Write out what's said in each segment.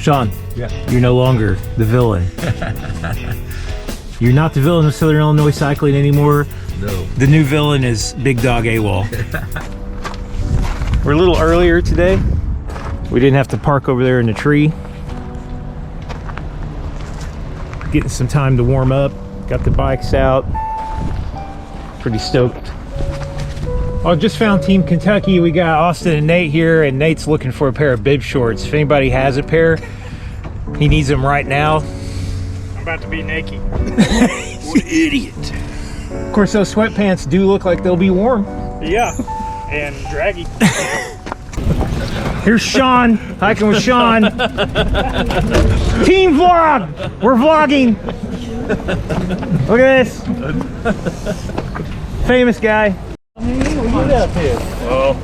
Sean, Yeah. you're no longer the villain. You're not the villain of Southern Illinois cycling anymore. No. The new villain is Big Dog AWOL. We're a little earlier today. We didn't have to park over there in the tree. Getting some time to warm up. Got the bikes out. Pretty stoked. I just found Team Kentucky. We got Austin and Nate here, and Nate's looking for a pair of bib shorts. If anybody has a pair, he needs them right now. I'm about to be naked. What an idiot. Of course, those sweatpants do look like they'll be warm. Yeah, and draggy. Here's Sean, hiking with Sean. Team vlog! We're vlogging. Look at this. Famous guy. Well,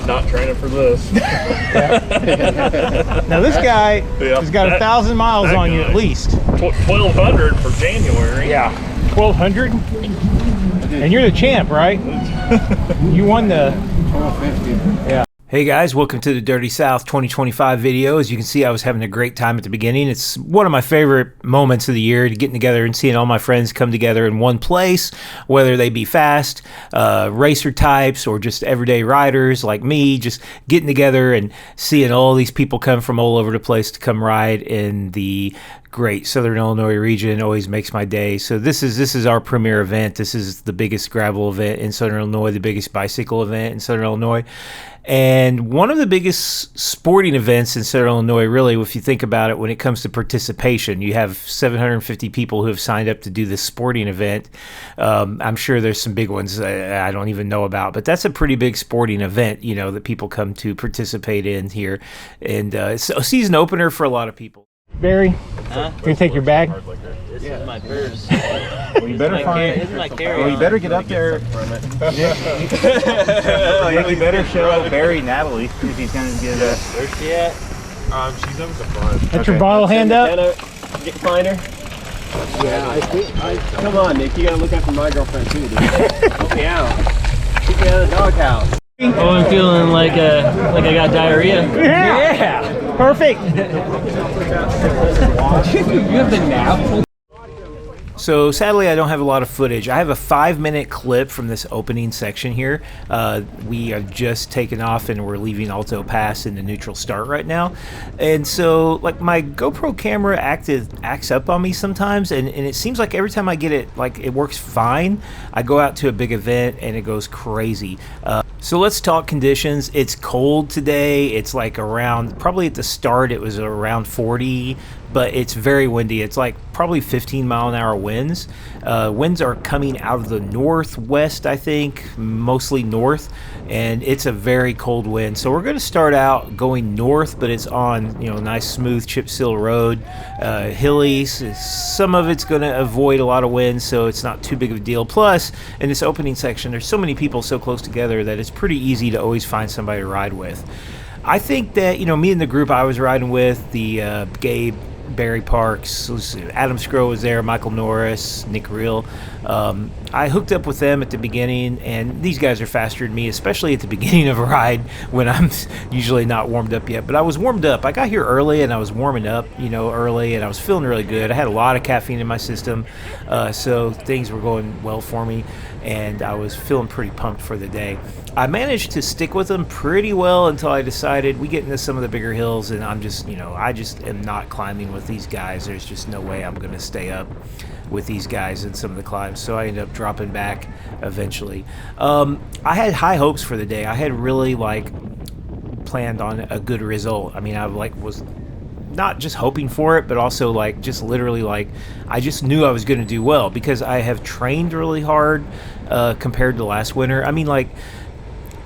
not training for this. Now this guy has got 1,000 miles on you at least. 1,200 for January. Yeah. 1,200? And you're the champ, right? You won the 1250. Yeah. Hey guys, welcome to the Dirty South 2025 video. As you can see, I was having a great time at the beginning. It's one of my favorite moments of the year, to getting together and seeing all my friends come together in one place, whether they be fast, racer types, or just everyday riders like me, just getting together and seeing all these people come from all over the place to come ride in the great Southern Illinois region. Always makes my day. So this is our premier event. This is the biggest gravel event in Southern Illinois, the biggest bicycle event in Southern Illinois, and one of the biggest sporting events in Southern Illinois, really, if you think about it, when it comes to participation. You have 750 people who have signed up to do this sporting event. I'm sure there's some big ones I don't even know about, but that's a pretty big sporting event, you know, that people come to participate in here. And it's a season opener for a lot of people. Barry, can you take your bag? This is my purse. Well, you better find. This is my carry-on. Well, you better get up there. You better show Barry Natalie if he's gonna get it. Where's she at? She's up at the front. Put your bottle hand up. Get find her. Yeah, I think. Come on, Nick. You gotta look after my girlfriend too, dude. Help me out. Keep me out of the doghouse. Oh, I'm feeling like I got diarrhea. Yeah. Perfect. You have the nap. So sadly, I don't have a lot of footage. I have a 5-minute clip from this opening section here. We are just taken off and we're leaving Alto Pass in the neutral start right now. And so like my GoPro camera acts up on me sometimes, and it seems like every time I get it, like it works fine. I go out to a big event and it goes crazy. So let's talk conditions. It's cold today. It's like around, probably at the start it was around 40, but it's very windy. It's like probably 15-mile-an-hour winds. Winds are coming out of the northwest, I think, mostly north, and it's a very cold wind. So we're going to start out going north, but it's on, you know, nice smooth chip seal road, hilly. Some of it's going to avoid a lot of wind, so it's not too big of a deal. Plus, in this opening section, there's so many people so close together that it's pretty easy to always find somebody to ride with. I think that, you know, me and the group I was riding with, the Gabe, Barry Parks, Adam Scrow was there, Michael Norris, Nick Reel. I hooked up with them at the beginning, and these guys are faster than me, especially at the beginning of a ride when I'm usually not warmed up yet. But I was warmed up. I got here early, and I was warming up, you know, early, and I was feeling really good. I had a lot of caffeine in my system, so things were going well for me, and I was feeling pretty pumped for the day. I managed to stick with them pretty well until I decided we get into some of the bigger hills, and I'm just, you know, I just am not climbing with these guys. There's just no way I'm going to stay up with these guys in some of the climbs, so I ended up dropping back eventually. I had high hopes for the day. I had really planned on a good result. I mean, I was not just hoping for it, but also just literally I just knew I was going to do well because I have trained really hard compared to last winter. I mean,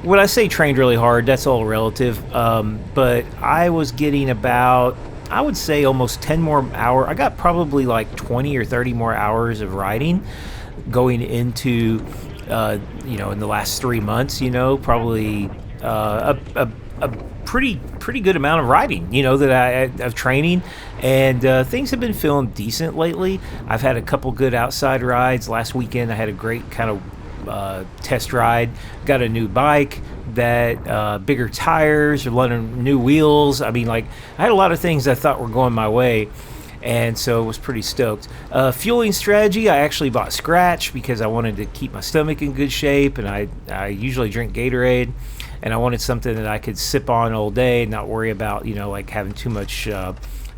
when I say trained really hard, that's all relative, but I was getting about, I would say, almost 10 more hours. I got probably 20 or 30 more hours of riding going into, you know, in the last 3 months, you know, probably a pretty good amount of riding, you know, that of training, and things have been feeling decent lately. I've had a couple good outside rides. Last weekend I had a great kind of test ride. Got a new bike, that bigger tires, or new wheels. I mean, like, I had a lot of things I thought were going my way, and so I was pretty stoked. Fueling strategy, I actually bought Scratch because I wanted to keep my stomach in good shape, and I usually drink Gatorade, and I wanted something that I could sip on all day and not worry about, like having too much.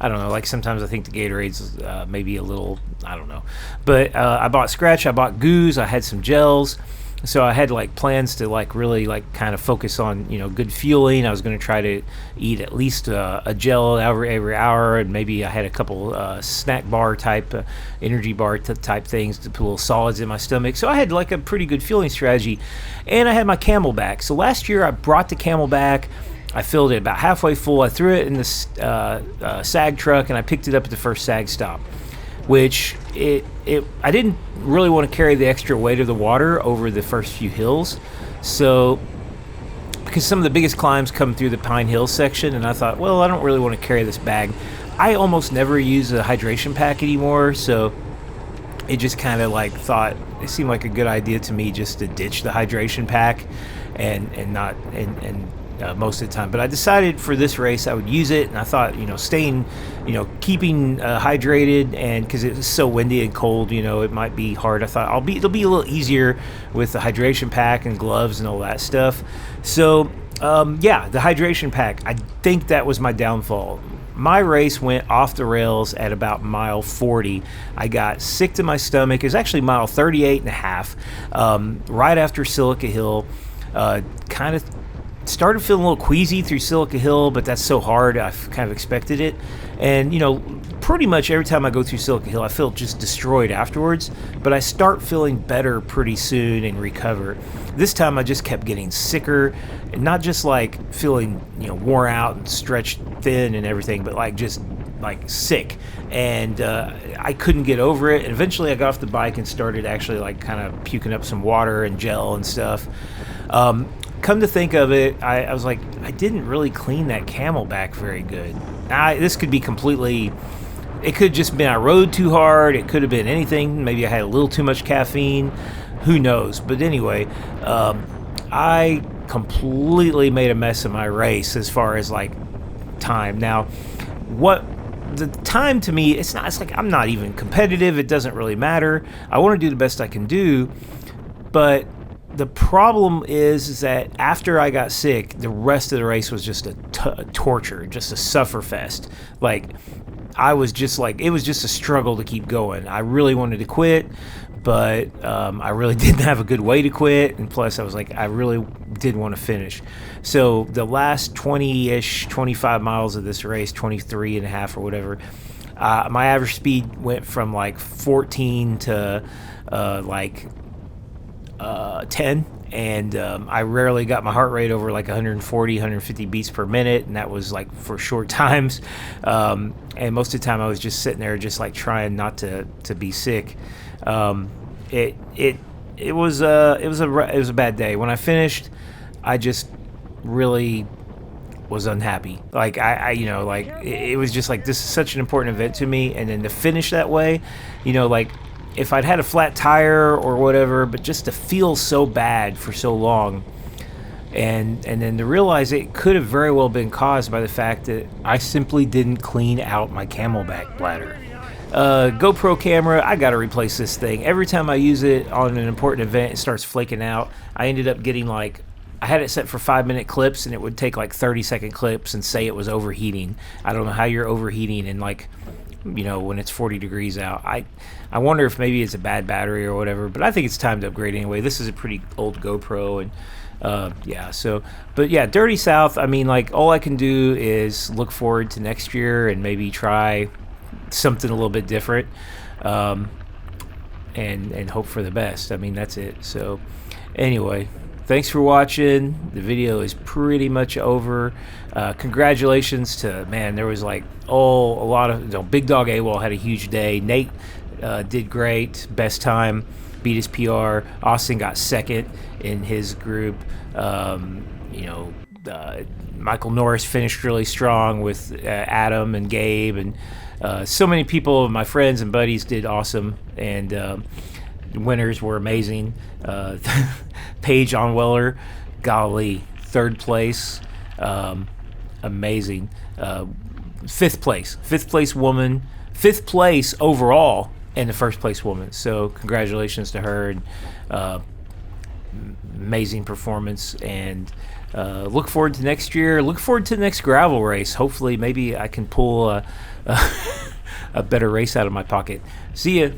I don't know, like sometimes I think the Gatorade's maybe a little, I don't know. But I bought Scratch, I bought Goos, I had some gels. So I had like plans to like really like kind of focus on, good fueling. I was going to try to eat at least a gel every hour, and maybe I had a couple snack bar type, energy bar type things to put little solids in my stomach. So I had like a pretty good fueling strategy, and I had my Camelback. So last year I brought the Camelback. I filled it about halfway full. I threw it in the SAG truck, and I picked it up at the first SAG stop, which I didn't really want to carry the extra weight of the water over the first few hills. So, because some of the biggest climbs come through the Pine Hills section, and I thought, well, I don't really want to carry this bag. I almost never use a hydration pack anymore, so it just kind of like thought it seemed like a good idea to me just to ditch the hydration pack and not most of the time. But I decided for this race I would use it, and I thought, staying, keeping hydrated, and because it was so windy and cold, it might be hard. I thought it'll be a little easier with the hydration pack and gloves and all that stuff. So the hydration pack, I think that was my downfall. My race went off the rails at about mile 40. I got sick to my stomach. It was actually mile 38 and a half, right after Silica Hill. Kind of started feeling a little queasy through Silica Hill, but that's so hard, I kind of expected it. And, pretty much every time I go through Silica Hill, I feel just destroyed afterwards, but I start feeling better pretty soon and recover. This time I just kept getting sicker, and not just like feeling, worn out and stretched thin and everything, but like just like sick. And I couldn't get over it. And eventually I got off the bike and started actually like kind of puking up some water and gel and stuff. Come to think of it, I was like, I didn't really clean that Camelback very good. This could be completely, it could have just been I rode too hard, it could have been anything, maybe I had a little too much caffeine, who knows. But anyway, I completely made a mess of my race as far as like time. Now, what the time to me, it's like I'm not even competitive, it doesn't really matter. I want to do the best I can do, but the problem is that after I got sick, the rest of the race was just a torture, just a sufferfest. Like, I was just like, it was just a struggle to keep going. I really wanted to quit, but I really didn't have a good way to quit. And plus, I was like, I really did want to finish. So the last 20-ish, 25 miles of this race, 23 and a half or whatever, my average speed went from like 14 to 10, and I rarely got my heart rate over like 140, 150 beats per minute, and that was like for short times. And most of the time I was just sitting there just like trying not to be sick. It was a bad day. When I finished, I just really was unhappy. Like it was just like, this is such an important event to me, and then to finish that way, like, if I'd had a flat tire or whatever, but just to feel so bad for so long, and then to realize it could have very well been caused by the fact that I simply didn't clean out my Camelback bladder. GoPro camera, I gotta replace this thing. Every time I use it on an important event, it starts flaking out. I ended up getting I had it set for 5-minute clips, and it would take like 30-second clips and say it was overheating. I don't know how you're overheating in when it's 40 degrees out. I wonder if maybe it's a bad battery or whatever, but I think it's time to upgrade anyway. This is a pretty old GoPro, and Dirty South, I mean, like, all I can do is look forward to next year and maybe try something a little bit different, and hope for the best. I mean, that's it. So anyway, thanks for watching. The video is pretty much over. Congratulations to, there was like a lot of, Big Dog AWOL had a huge day. Nate did great, best time, beat his PR. Austin got second in his group. Michael Norris finished really strong with Adam and Gabe, and so many people, my friends and buddies, did awesome. And winners were amazing. Paige Onweller, golly, third place, amazing. Fifth place woman, fifth place overall, and the first place woman. So congratulations to her, and amazing performance. And look forward to next year. Look forward to the next gravel race. Hopefully, maybe I can pull a better race out of my pocket. See ya.